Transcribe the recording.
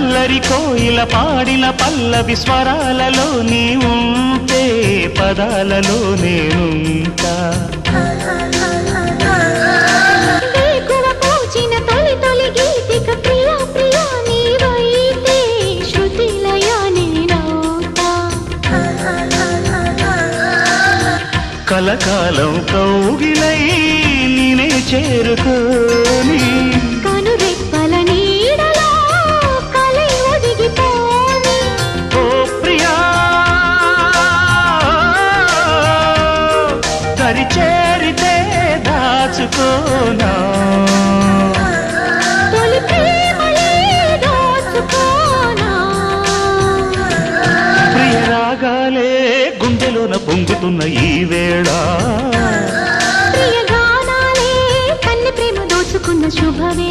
అల్లరి కోయిల పాడిన పల్లవి స్వరాలలో నీ ఉంటే పదాలలో నేనుంటా కలకాలం కౌగిలై నేనే చేరుకోని కనురెప్పల నీడలో కలై ఒదిగిపోని ఓ ప్రియా దరి చేరితే దాచుకోనా తొలి ప్రేమలే దోచుకోనా ప్రియ రాగాలే గుండెలోన పొంగుతున్న ఈ వేళ ప్రియ గానాలే కన్నె ప్రేమ దోచుకున్న శుభవే